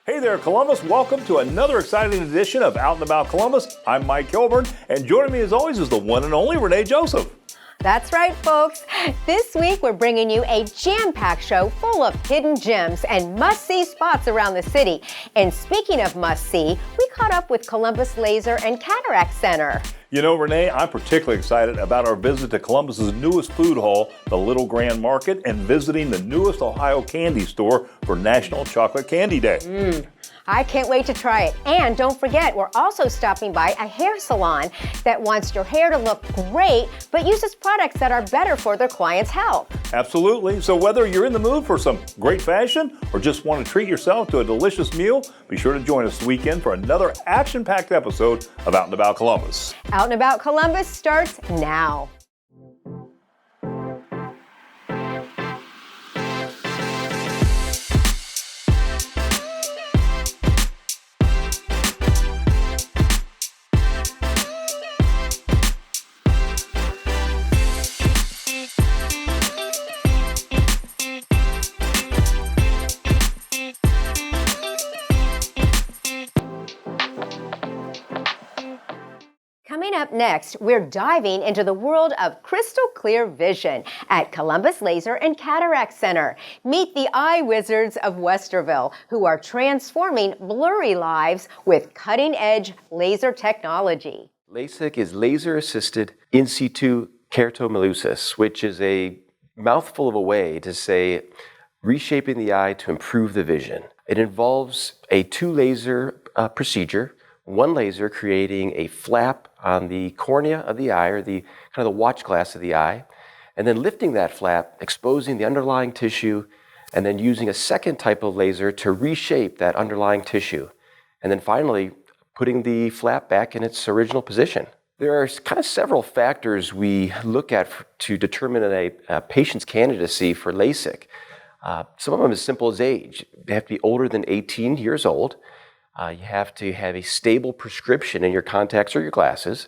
Hey there, Columbus. Welcome to another exciting edition of Out and About Columbus. I'm Mike Kilburn, and joining me as always is the one and only Renee Joseph. That's right, folks. This week we're bringing you a jam-packed show full of hidden gems and must-see spots around the city. And speaking of must-see, we caught up with Columbus Laser and Cataract Center. You know, Renee, I'm particularly excited about our visit to Columbus's newest food hall, the Little Grand Market, and visiting the newest Ohio candy store for National Chocolate Candy Day. I can't wait to try it. And don't forget, we're also stopping by a hair salon that wants your hair to look great, but uses products that are better for their clients' health. Absolutely. So whether you're in the mood for some great fashion or just want to treat yourself to a delicious meal, be sure to join us this weekend for another action-packed episode of Out and About Columbus. Out and About Columbus starts now. Coming up next, we're diving into the world of crystal clear vision at Columbus Laser and Cataract Center. Meet the eye wizards of Westerville, who are transforming blurry lives with cutting-edge laser technology. LASIK is laser-assisted in situ keratomelusis, which is a mouthful of a way to say reshaping the eye to improve the vision. It involves a two-laser procedure. One laser creating a flap on the cornea of the eye, or the kind of the watch glass of the eye, and then lifting that flap, exposing the underlying tissue, and then using a second type of laser to reshape that underlying tissue. And then finally, putting the flap back in its original position. There are kind of several factors we look at to determine a patient's candidacy for LASIK. Some of them as simple as age. They have to be older than 18 years old. You have to have a stable prescription in your contacts or your glasses.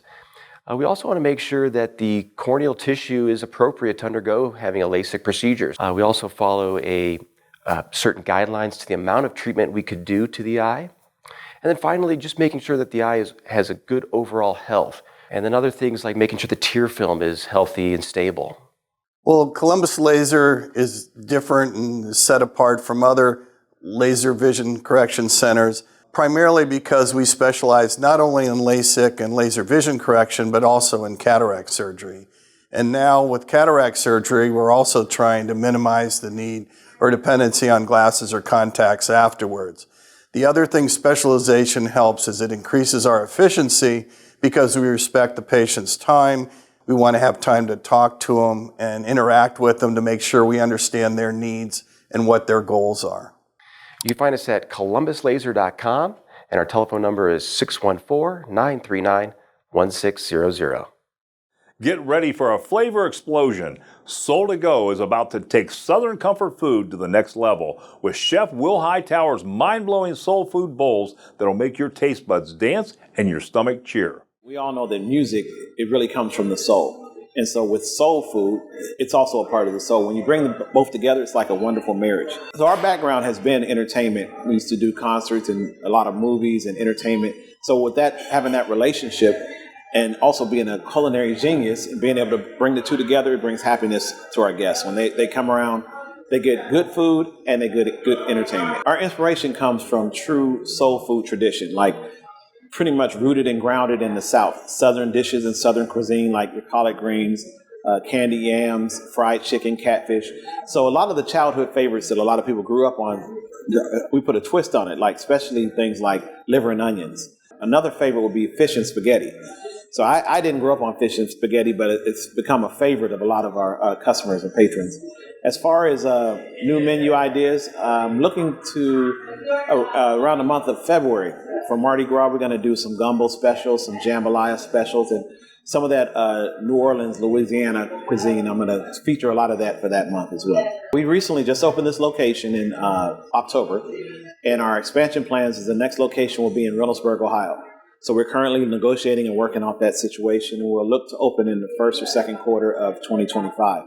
We also want to make sure that the corneal tissue is appropriate to undergo having a LASIK procedure. We also follow certain guidelines to the amount of treatment we could do to the eye. And then finally, just making sure that the eye has a good overall health. And then other things like making sure the tear film is healthy and stable. Well, Columbus Laser is different and set apart from other laser vision correction centers, primarily because we specialize not only in LASIK and laser vision correction, but also in cataract surgery. And now with cataract surgery, we're also trying to minimize the need or dependency on glasses or contacts afterwards. The other thing specialization helps is it increases our efficiency because we respect the patient's time. We want to have time to talk to them and interact with them to make sure we understand their needs and what their goals are. You can find us at columbuslaser.com, and our telephone number is 614-939-1600. Get ready for a flavor explosion. Soul to Go is about to take Southern comfort food to the next level with Chef Will Hightower's mind-blowing soul food bowls that'll make your taste buds dance and your stomach cheer. We all know that music, it really comes from the soul. And so with soul food, it's also a part of the soul. When you bring them both together, it's like a wonderful marriage. So our background has been entertainment. We used to do concerts and a lot of movies and entertainment. So with that, having that relationship and also being a culinary genius and being able to bring the two together, it brings happiness to our guests. When they come around, they get good food and they get good entertainment. Our inspiration comes from true soul food tradition, like pretty much rooted and grounded in the South. Southern dishes and Southern cuisine like your collard greens, candy yams, fried chicken, catfish. So a lot of the childhood favorites that a lot of people grew up on, we put a twist on it, like especially things like liver and onions. Another favorite would be fish and spaghetti. So I didn't grow up on fish and spaghetti, but it's become a favorite of a lot of our customers and patrons. As far as new menu ideas, I'm looking to around the month of February. For Mardi Gras, we're going to do some gumbo specials, some jambalaya specials, and some of that New Orleans, Louisiana cuisine. I'm going to feature a lot of that for that month as well. We recently just opened this location in October, and our expansion plans is the next location will be in Reynoldsburg, Ohio. So we're currently negotiating and working off that situation, and we'll look to open in the first or second quarter of 2025.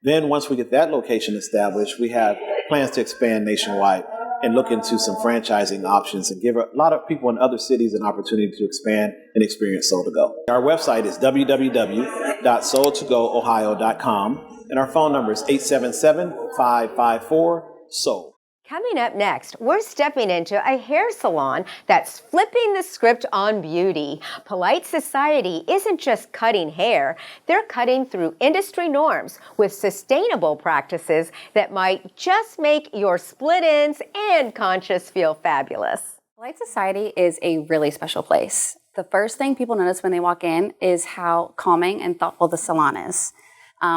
Then once we get that location established, we have plans to expand nationwide. and look into some franchising options and give a lot of people in other cities an opportunity to expand and experience Soul to Go. Our website is www.soul2goohio.com, and our phone number is 877-554-SOUL. Coming up next, we're stepping into a hair salon that's flipping the script on beauty. Polite Society isn't just cutting hair, they're cutting through industry norms with sustainable practices that might just make your split ends and conscious feel fabulous. Polite Society is a really special place. The first thing people notice when they walk in is how calming and thoughtful the salon is.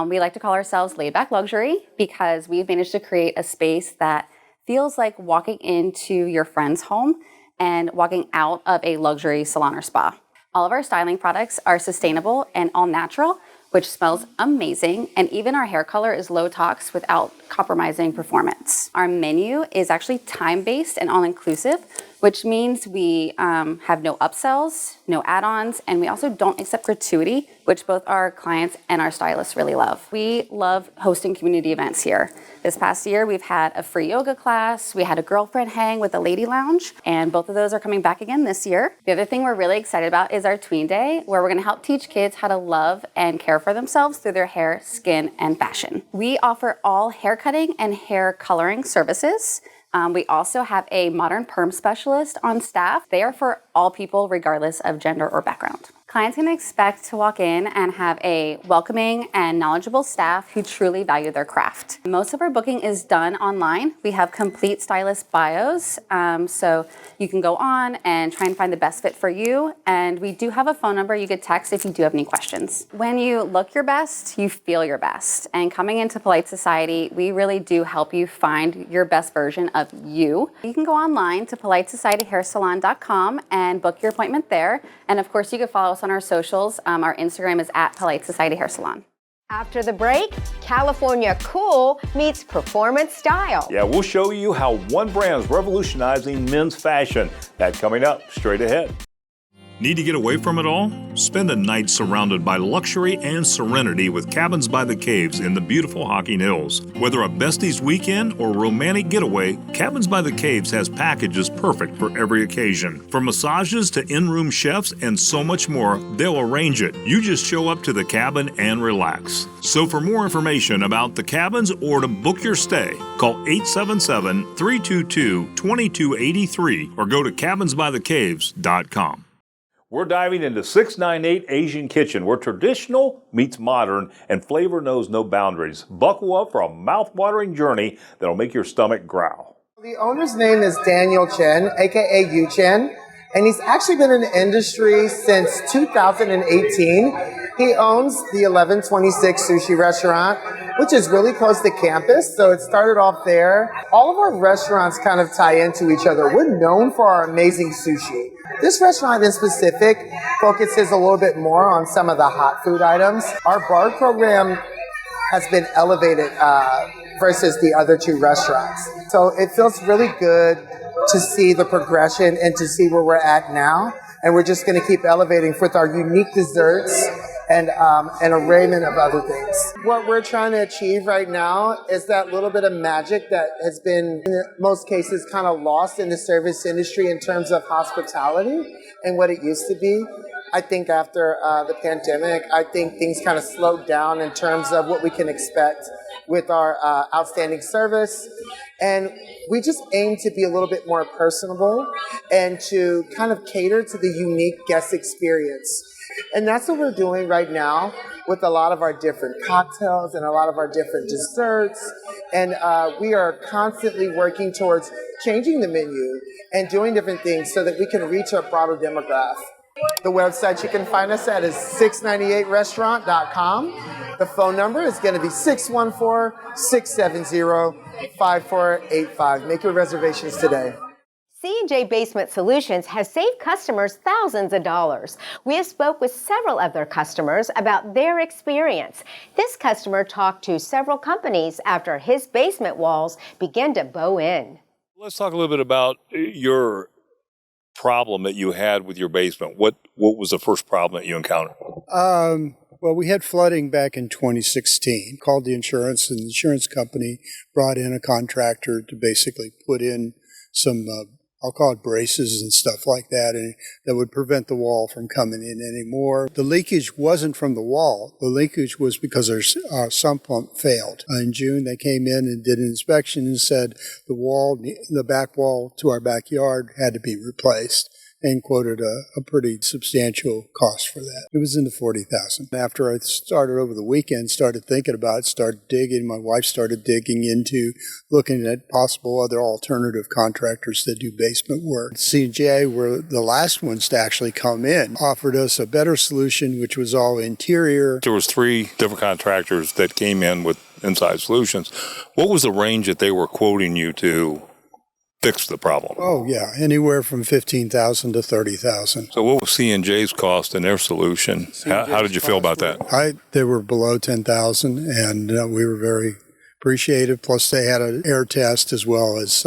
We like to call ourselves laid back luxury because we've managed to create a space that feels like walking into your friend's home and walking out of a luxury salon or spa. All of our styling products are sustainable and all natural, which smells amazing, and even our hair color is low tox without compromising performance. Our menu is actually time-based and all-inclusive, which means we have no upsells, no add-ons, and we also don't accept gratuity, which both our clients and our stylists really love. We love hosting community events here. This past year, we've had a free yoga class, we had a girlfriend hang with a lady lounge, and both of those are coming back again this year. The other thing we're really excited about is our Tween Day, where we're gonna help teach kids how to love and care for themselves through their hair, skin, and fashion. We offer all hair cutting and hair coloring services. We also have a modern perm specialist on staff. They are for all people regardless of gender or background. Clients can expect to walk in and have a welcoming and knowledgeable staff who truly value their craft. Most of our booking is done online. We have complete stylist bios, so you can go on and try and find the best fit for you. And we do have a phone number you could text if you do have any questions. When you look your best, you feel your best. And coming into Polite Society, we really do help you find your best version of you. You can go online to politesocietyhairsalon.com and book your appointment there. And of course, you can follow us on our socials. Our Instagram is at Polite Society Hair Salon. After the break, California cool meets performance style. Yeah, we'll show you how one brand is revolutionizing men's fashion. That coming up straight ahead. Need to get away from it all? Spend a night surrounded by luxury and serenity with Cabins by the Caves in the beautiful Hocking Hills. Whether a besties weekend or romantic getaway, Cabins by the Caves has packages perfect for every occasion. From massages to in-room chefs and so much more, they'll arrange it. You just show up to the cabin and relax. So for more information about the cabins or to book your stay, call 877-322-2283 or go to cabinsbythecaves.com. We're diving into 698 Asian Kitchen, where traditional meets modern and flavor knows no boundaries. Buckle up for a mouth-watering journey that'll make your stomach growl. The owner's name is Daniel Chen, aka Yu Chen, and he's actually been in the industry since 2018. He owns the 1126 Sushi Restaurant, which is really close to campus, so it started off there. All of our restaurants kind of tie into each other. We're known for our amazing sushi. This restaurant in specific focuses a little bit more on some of the hot food items. Our bar program has been elevated versus the other two restaurants. So it feels really good to see the progression and to see where we're at now. And we're just going to keep elevating with our unique desserts and an arrayment of other things. What we're trying to achieve right now is that little bit of magic that has been, in most cases, kind of lost in the service industry in terms of hospitality and what it used to be. I think after the pandemic, I think things kind of slowed down in terms of what we can expect with our outstanding service. And we just aim to be a little bit more personable and to kind of cater to the unique guest experience. And that's what we're doing right now with a lot of our different cocktails and a lot of our different desserts. And we are constantly working towards changing the menu and doing different things so that we can reach a broader demographic. The website you can find us at is 698restaurant.com. The phone number is going to be 614-670-5485. Make your reservations today. C&J Basement Solutions has saved customers thousands of dollars. We have spoke with several of their customers about their experience. This customer talked to several companies after his basement walls began to bow in. Let's talk a little bit about your problem that you had with your basement. What was the first problem that you encountered? Well, we had flooding back in 2016. Called the insurance, and the insurance company brought in a contractor to basically put in some I'll call it braces and stuff like that, and that would prevent the wall from coming in anymore. The leakage wasn't from the wall. The leakage was because our sump pump failed. In June, they came in and did an inspection and said the back wall to our backyard had to be replaced, and quoted a pretty substantial cost for that. It was in the $40,000. After I started over the weekend, started thinking about it, started digging. My wife started digging into looking at possible other alternative contractors that do basement work. C&J were the last ones to actually come in, offered us a better solution, which was all interior. There was 3 different contractors that came in with inside solutions. What was the range that they were quoting you to fix the problem? Oh, yeah, anywhere from $15,000 to $30,000. So what was C&J's cost and their solution? How did you feel about that? They were below $10,000, and we were very appreciative. Plus, they had an air test as well as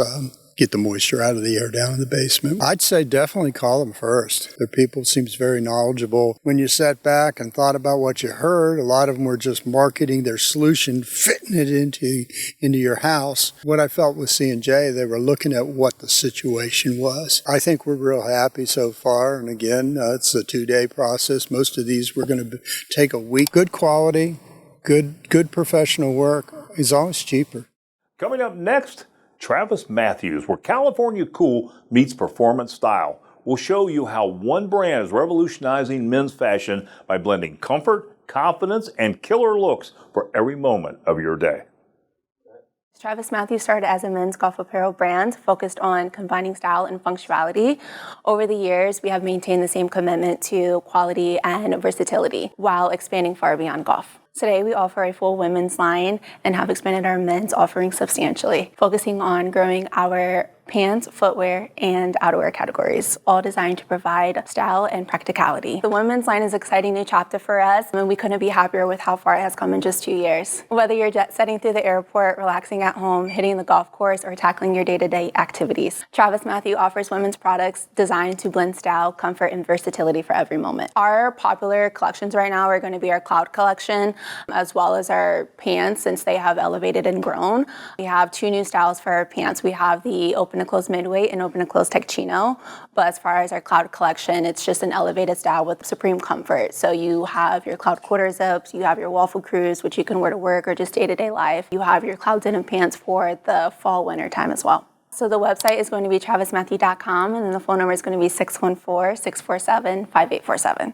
get the moisture out of the air down in the basement. I'd say definitely call them first. Their people seems very knowledgeable. When you sat back and thought about what you heard, a lot of them were just marketing their solution, fitting it into your house. What I felt with C&J, they were looking at what the situation was. I think we're real happy so far. And again, it's a 2-day process. Most of these we're going to take a week. Good quality, good professional work is always cheaper. Coming up next, Travis Matthews, where California cool meets performance style. We'll show you how one brand is revolutionizing men's fashion by blending comfort, confidence, and killer looks for every moment of your day. Travis Matthews started as a men's golf apparel brand focused on combining style and functionality. Over the years, we have maintained the same commitment to quality and versatility while expanding far beyond golf. Today, we offer a full women's line and have expanded our men's offering substantially, focusing on growing our pants, footwear, and outerwear categories, all designed to provide style and practicality. The women's line is an exciting new chapter for us, and we couldn't be happier with how far it has come in just 2 years. Whether you're jet setting through the airport, relaxing at home, hitting the golf course, or tackling your day-to-day activities, Travis Matthews offers women's products designed to blend style, comfort, and versatility for every moment. Our popular collections right now are going to be our Cloud collection, as well as our pants, since they have elevated and grown. We have 2 new styles for our pants. We have the open to close midweight and open to close tech chino. But as far as our Cloud collection, it's just an elevated style with supreme comfort. So you have your Cloud quarter zips, you have your waffle crews, which you can wear to work or just day-to-day life. You have your Cloud denim pants for the fall, winter time as well. So the website is going to be travismatthew.com, and then the phone number is going to be 614-647-5847.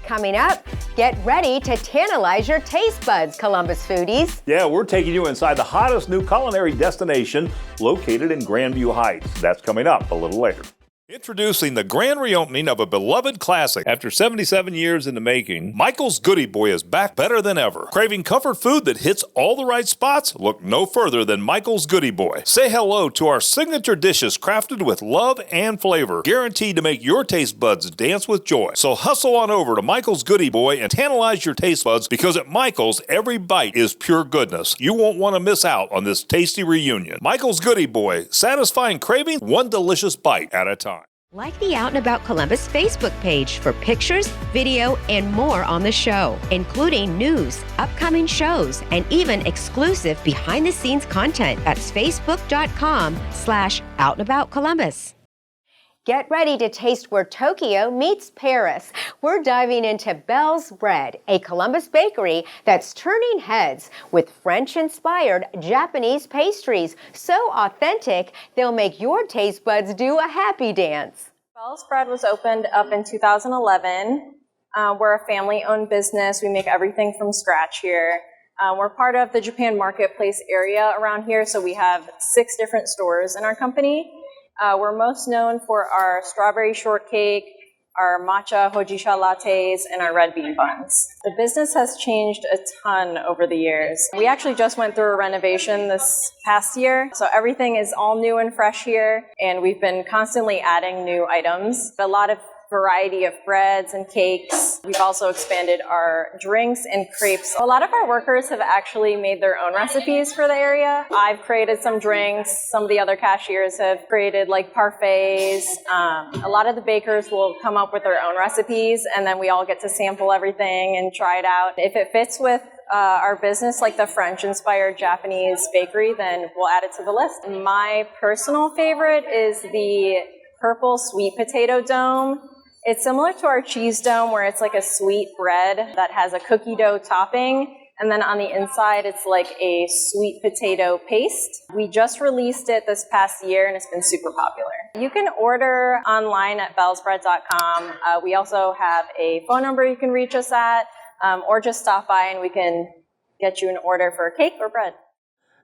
Coming up, get ready to tantalize your taste buds, Columbus foodies. Yeah, we're taking you inside the hottest new culinary destination located in Grandview Heights. That's coming up a little later. Introducing the grand reopening of a beloved classic. After 77 years in the making, Michael's Goody Boy is back better than ever. Craving comfort food that hits all the right spots? Look no further than Michael's Goody Boy. Say hello to our signature dishes crafted with love and flavor, guaranteed to make your taste buds dance with joy. So hustle on over to Michael's Goody Boy and tantalize your taste buds, because at Michael's, every bite is pure goodness. You won't want to miss out on this tasty reunion. Michael's Goody Boy, satisfying craving one delicious bite at a time. Like the Out and About Columbus Facebook page for pictures, video, and more on the show, including news, upcoming shows, and even exclusive behind-the-scenes content. That's facebook.com/OutandAboutColumbus. Get ready to taste where Tokyo meets Paris. We're diving into Bell's Bread, a Columbus bakery that's turning heads with French-inspired Japanese pastries so authentic they'll make your taste buds do a happy dance. Bell's Bread was opened up in 2011. We're a family-owned business. We make everything from scratch here. We're part of the Japan Marketplace area around here, so we have 6 different stores in our company. We're most known for our strawberry shortcake, our matcha hojisha lattes, and our red bean buns. The business has changed a ton over the years. We actually just went through a renovation this past year, so everything is all new and fresh here, and we've been constantly adding new items. A lot of variety of breads and cakes. We've also expanded our drinks and crepes. A lot of our workers have actually made their own recipes for the area. I've created some drinks. Some of the other cashiers have created like parfaits. A lot of the bakers will come up with their own recipes, and then we all get to sample everything and try it out. If it fits with our business, like the French-inspired Japanese bakery, then we'll add it to the list. My personal favorite is the purple sweet potato dome. It's similar to our cheese dome, where it's like a sweet bread that has a cookie dough topping, and then on the inside it's like a sweet potato paste. We just released it this past year and it's been super popular. You can order online at bellsbread.com. We also have a phone number you can reach us at, or just stop by and we can get you an order for cake or bread.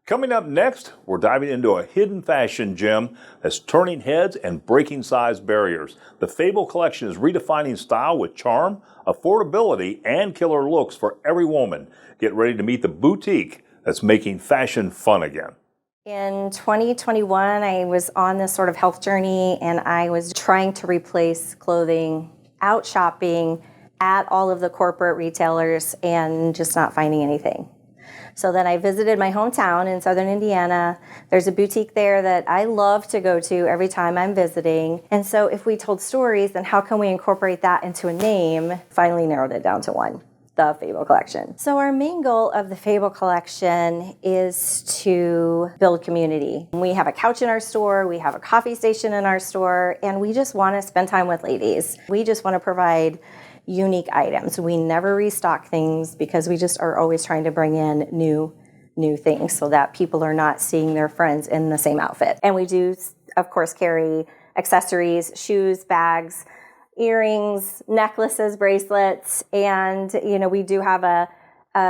Coming up next, we're diving into a hidden fashion gem that's turning heads and breaking size barriers. The Fable collection is redefining style with charm, affordability, and killer looks for every woman. Get ready to meet the boutique that's making fashion fun again. In 2021, I was on this sort of health journey, and I was trying to replace clothing, out shopping at all of the corporate retailers, and just not finding anything. So then I visited my hometown in southern Indiana. There's a boutique there that I love to go to every time I'm visiting. And so if we told stories, then how can we incorporate that into a name? Finally narrowed it down to one, the Fable Collection. So our main goal of the Fable Collection is to build community. We have a couch in our store, we have a coffee station in our store, and we just want to spend time with ladies. We just want to provide unique items. We never restock things because we just are always trying to bring in new things so that people are not seeing their friends in the same outfit. And we do, of course, carry accessories, shoes, bags, earrings, necklaces, bracelets, and we do have a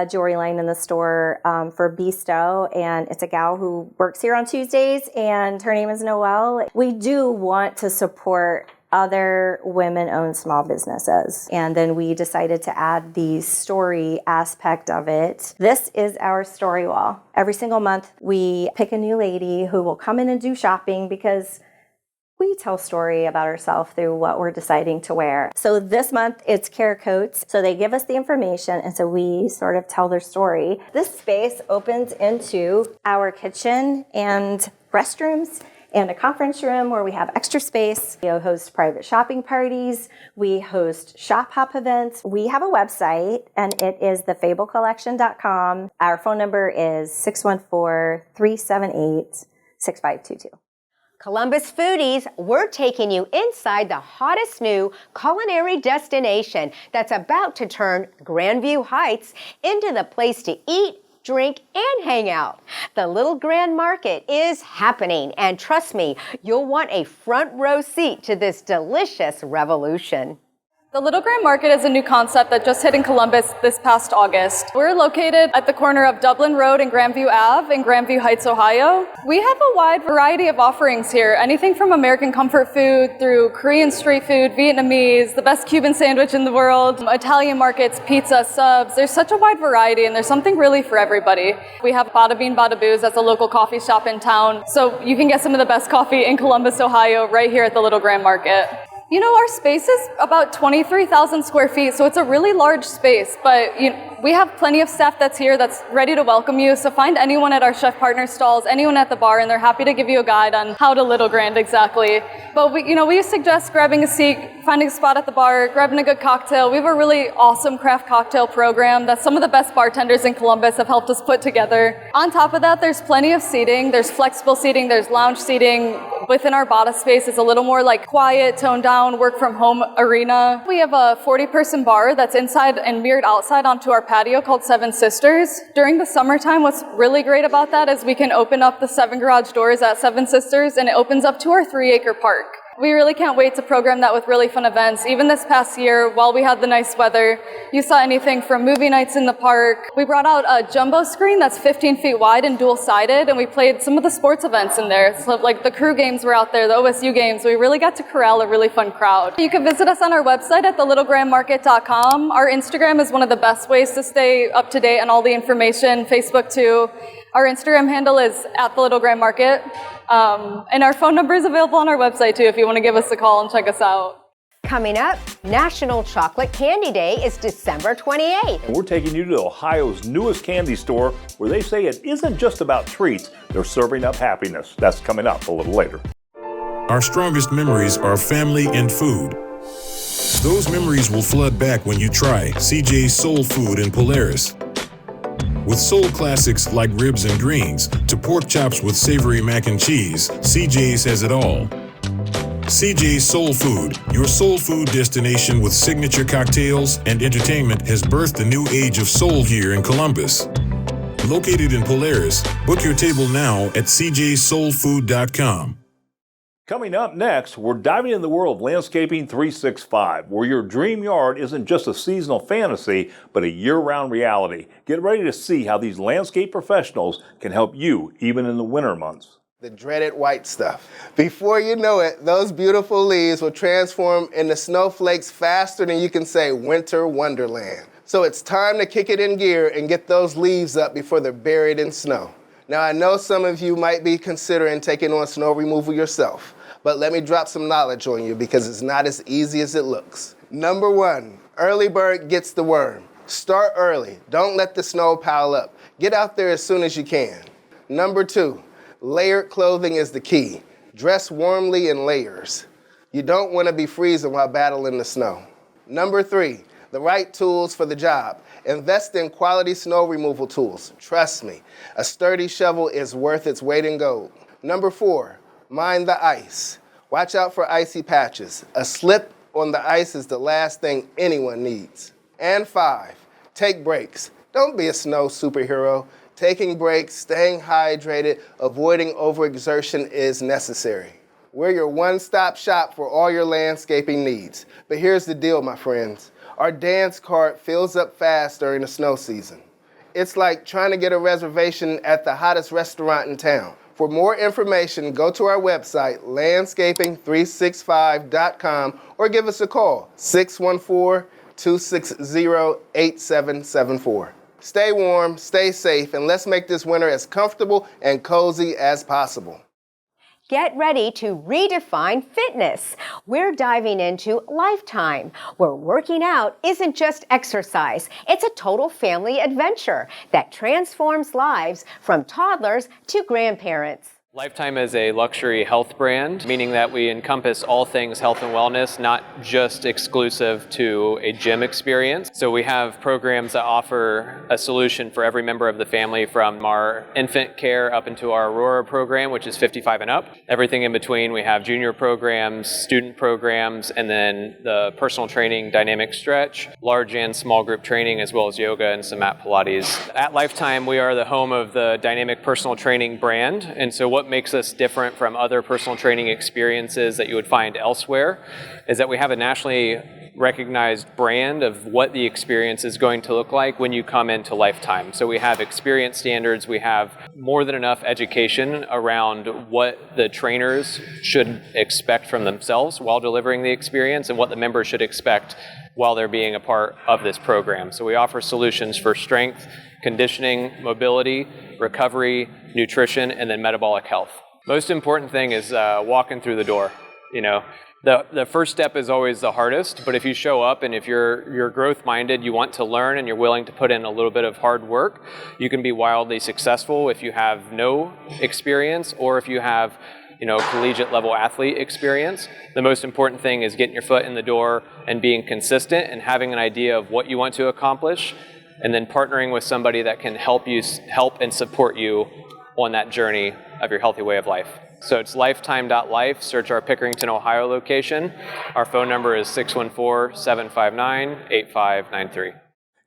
jewelry line in the store for Bisto, and it's a gal who works here on Tuesdays, and her name is Noelle. We do want to support other women-owned small businesses. And then we decided to add the story aspect of it. This is our story wall. Every single month, we pick a new lady who will come in and do shopping because we tell story about ourselves through what we're deciding to wear. So this month, it's Care Coats. So they give us the information, and so we sort of tell their story. This space opens into our kitchen and restrooms, and a conference room where we have extra space. We host private shopping parties. We host shop hop events. We have a website, and it is thefablecollection.com. Our phone number is 614-378-6522. Columbus foodies, we're taking you inside the hottest new culinary destination that's about to turn Grandview Heights into the place to eat, drink, and hang out. The Little Grand Market is happening, and trust me, you'll want a front row seat to this delicious revolution. The Little Grand Market is a new concept that just hit in Columbus this past August. We're located at the corner of Dublin Road and Grandview Ave in Grandview Heights, Ohio. We have a wide variety of offerings here, anything from American comfort food through Korean street food, Vietnamese, the best Cuban sandwich in the world, Italian markets, pizza, subs. There's such a wide variety, and there's something really for everybody. We have Bada Bean Bada Booze as a local coffee shop in town, so you can get some of the best coffee in Columbus, Ohio, right here at the Little Grand Market. Our space is about 23,000 square feet, so it's a really large space, but we have plenty of staff that's here that's ready to welcome you, so find anyone at our chef partner stalls, anyone at the bar, and they're happy to give you a guide on how to Little Grand exactly. But we suggest grabbing a seat, finding a spot at the bar, grabbing a good cocktail. We have a really awesome craft cocktail program that some of the best bartenders in Columbus have helped us put together. On top of that, there's plenty of seating. There's flexible seating, there's lounge seating. Within our Bada space, it's a little more like quiet, toned down, work from home arena. We have a 40-person bar that's inside and mirrored outside onto our patio called Seven Sisters. During the summertime, what's really great about that is we can open up the 7 garage doors at Seven Sisters, and it opens up to our 3-acre park. We really can't wait to program that with really fun events. Even this past year, while we had the nice weather, you saw anything from movie nights in the park. We brought out a jumbo screen that's 15 feet wide and dual-sided, and we played some of the sports events in there. So like the crew games were out there, the OSU games. We really got to corral a really fun crowd. You can visit us on our website at thelittlegrandmarket.com. Our Instagram is one of the best ways to stay up to date on all the information. Facebook too. Our Instagram handle is @thelittlegrandmarket. And our phone number is available on our website too if you want to give us a call and check us out. Coming up, National Chocolate Candy Day is December 28th. And we're taking you to Ohio's newest candy store where they say it isn't just about treats, they're serving up happiness. That's coming up a little later. Our strongest memories are family and food. Those memories will flood back when you try CJ's Soul Food in Polaris. With soul classics like ribs and greens to pork chops with savory mac and cheese, CJ's has it all. CJ's Soul Food, your soul food destination with signature cocktails and entertainment, has birthed a new age of soul here in Columbus. Located in Polaris, book your table now at cjsoulfood.com. Coming up next, we're diving in the world of Landscaping 365, where your dream yard isn't just a seasonal fantasy, but a year-round reality. Get ready to see how these landscape professionals can help you even in the winter months. The dreaded white stuff. Before you know it, those beautiful leaves will transform into snowflakes faster than you can say winter wonderland. So it's time to kick it in gear and get those leaves up before they're buried in snow. Now I know some of you might be considering taking on snow removal yourself, but let me drop some knowledge on you because it's not as easy as it looks. Number 1, early bird gets the worm. Start early. Don't let the snow pile up. Get out there as soon as you can. Number 2, layered clothing is the key. Dress warmly in layers. You don't want to be freezing while battling the snow. Number 3, the right tools for the job. Invest in quality snow removal tools. Trust me, a sturdy shovel is worth its weight in gold. Number 4, mind the ice. Watch out for icy patches. A slip on the ice is the last thing anyone needs. And 5, take breaks. Don't be a snow superhero. Taking breaks, staying hydrated, avoiding overexertion is necessary. We're your one-stop shop for all your landscaping needs. But here's the deal, my friends. Our dance cart fills up fast during the snow season. It's like trying to get a reservation at the hottest restaurant in town. For more information, go to our website, landscaping365.com, or give us a call, 614-260-8774. Stay warm, stay safe, and let's make this winter as comfortable and cozy as possible. Get ready to redefine fitness. We're diving into Lifetime, where working out isn't just exercise. It's a total family adventure that transforms lives from toddlers to grandparents. Lifetime is a luxury health brand, meaning that we encompass all things health and wellness, not just exclusive to a gym experience. So we have programs that offer a solution for every member of the family, from our infant care up into our Aurora program, which is 55 and up. Everything in between, we have junior programs, student programs, and then the personal training, dynamic stretch, large and small group training, as well as yoga and some mat Pilates. At Lifetime, we are the home of the dynamic personal training brand, and so what makes us different from other personal training experiences that you would find elsewhere is that we have a nationally recognized brand of what the experience is going to look like when you come into Lifetime. So we have experience standards, we have more than enough education around what the trainers should expect from themselves while delivering the experience and what the members should expect while they're being a part of this program. So we offer solutions for strength, conditioning, mobility, recovery, nutrition, and then metabolic health. Most important thing is walking through the door. You know, the first step is always the hardest, but if you show up and if you're growth-minded, you want to learn and you're willing to put in a little bit of hard work, you can be wildly successful if you have no experience or if you have collegiate level athlete experience. The most important thing is getting your foot in the door and being consistent and having an idea of what you want to accomplish, and then partnering with somebody that can help and support you on that journey of your healthy way of life. So it's lifetime.life. Search our Pickerington, Ohio location. Our phone number is 614-759-8593.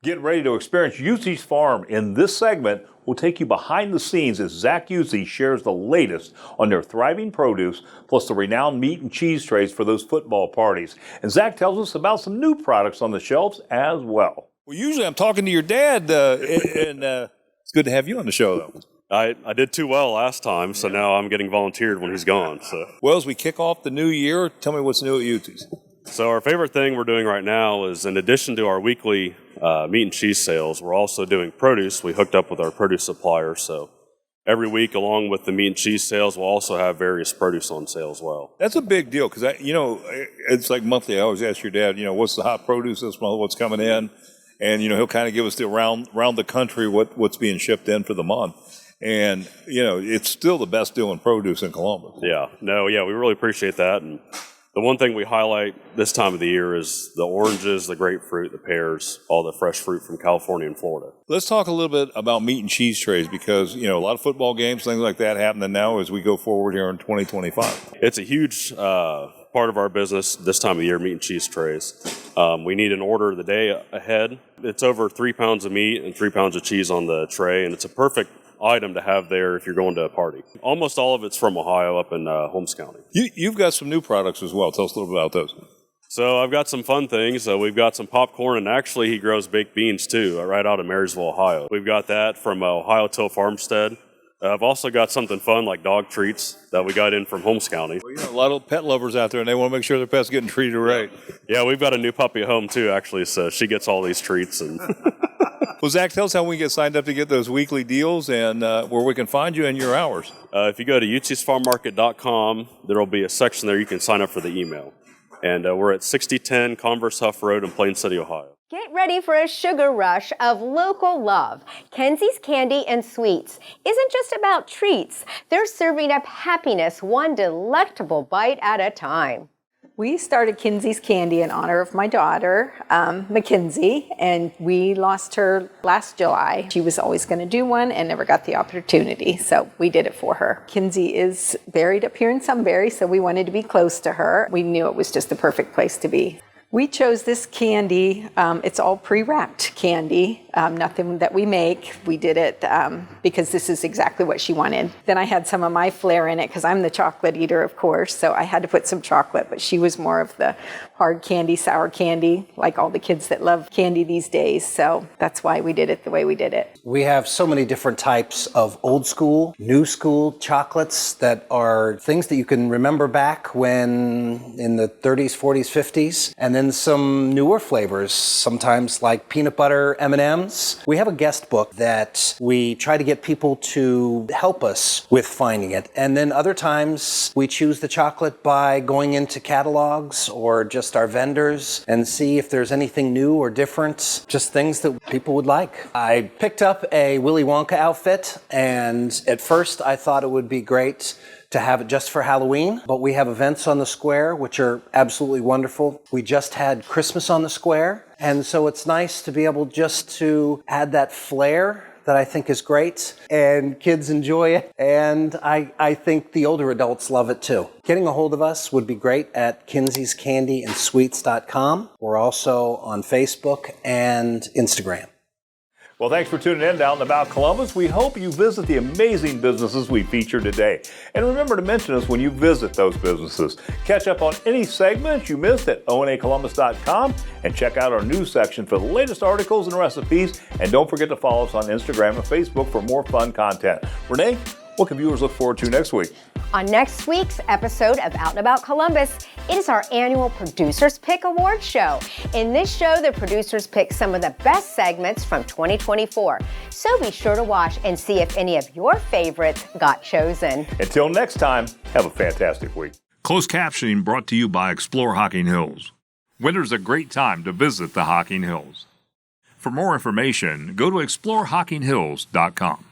Get ready to experience Yuzi's Farm. In this segment, we'll take you behind the scenes as Zach Yuzi shares the latest on their thriving produce, plus the renowned meat and cheese trays for those football parties. And Zach tells us about some new products on the shelves as well. Well, usually I'm talking to your dad, and it's good to have you on the show, though. I did too well last time, so now I'm getting volunteered when he's gone. So, well, as we kick off the new year, tell me what's new at Yuzi's. So our favorite thing we're doing right now is, in addition to our weekly meat and cheese sales, we're also doing produce. We hooked up with our produce supplier, so every week, along with the meat and cheese sales, we'll also have various produce on sale as well. That's a big deal because, it's like monthly. I always ask your dad, what's the hot produce this month, what's coming in, and he'll kind of give us the around the country what's being shipped in for the month. And, it's still the best deal in produce in Columbus. Yeah, we really appreciate that. And The one thing we highlight this time of the year is the oranges, the grapefruit, the pears, all the fresh fruit from California and Florida. Let's talk a little bit about meat and cheese trays because, a lot of football games, things like that happening now as we go forward here in 2025. It's a huge part of our business this time of the year, meat and cheese trays. We need an order the day ahead. It's over 3 pounds of meat and 3 pounds of cheese on the tray, and it's a perfect item to have there if you're going to a party. Almost all of it's from Ohio up in Holmes County. You've got some new products as well. Tell us a little bit about those. So I've got some fun things. We've got some popcorn, and actually he grows baked beans too, right out of Marysville, Ohio. We've got that from Ohio Till Farmstead. I've also got something fun like dog treats that we got in from Holmes County. Well, a lot of pet lovers out there, and they want to make sure their pet's getting treated right. Yeah, we've got a new puppy at home too, actually, so she gets all these treats. And Well, Zach, tell us how we can get signed up to get those weekly deals and where we can find you and your hours. If you go to utsfarmmarket.com, there will be a section there you can sign up for the email. And we're at 6010 Converse Huff Road in Plain City, Ohio. Get ready for a sugar rush of local love. Kenzie's Candy and Sweets isn't just about treats. They're serving up happiness one delectable bite at a time. We started Kenzie's Candy in honor of my daughter, Mackenzie, and we lost her last July. She was always going to do one and never got the opportunity, so we did it for her. Kenzie is buried up here in Sunbury, so we wanted to be close to her. We knew it was just the perfect place to be. We chose this candy. It's all pre-wrapped candy, nothing that we make. We did it because this is exactly what she wanted. Then I had some of my flair in it because I'm the chocolate eater, of course, so I had to put some chocolate, but she was more of the hard candy, sour candy, like all the kids that love candy these days. So that's why we did it the way we did it. We have so many different types of old school, new school chocolates that are things that you can remember back when in the 30s, 40s, 50s, and then some newer flavors, sometimes like peanut butter M&Ms. We have a guest book that we try to get people to help us with finding it. And then other times we choose the chocolate by going into catalogs or just our vendors and see if there's anything new or different, just things that people would like. I picked up a Willy Wonka outfit, and at first I thought it would be great to have it just for Halloween, but we have events on the square which are absolutely wonderful. We just had Christmas on the square, and so it's nice to be able just to add that flair that I think is great, and kids enjoy it, and I think the older adults love it too. Getting a hold of us would be great at Kenzie'sCandyAndSweets.com. We're also on Facebook and Instagram. Well, thanks for tuning in down and about Columbus. We hope you visit the amazing businesses we featured today. And remember to mention us when you visit those businesses. Catch up on any segments you missed at onacolumbus.com and check out our news section for the latest articles and recipes. And don't forget to follow us on Instagram and Facebook for more fun content. Renee, what can viewers look forward to next week? On next week's episode of Out and About Columbus, it is our annual Producers Pick Award show. In this show, the producers pick some of the best segments from 2024. So be sure to watch and see if any of your favorites got chosen. Until next time, have a fantastic week. Closed captioning brought to you by Explore Hocking Hills. Winter's a great time to visit the Hocking Hills. For more information, go to exploreHockingHills.com.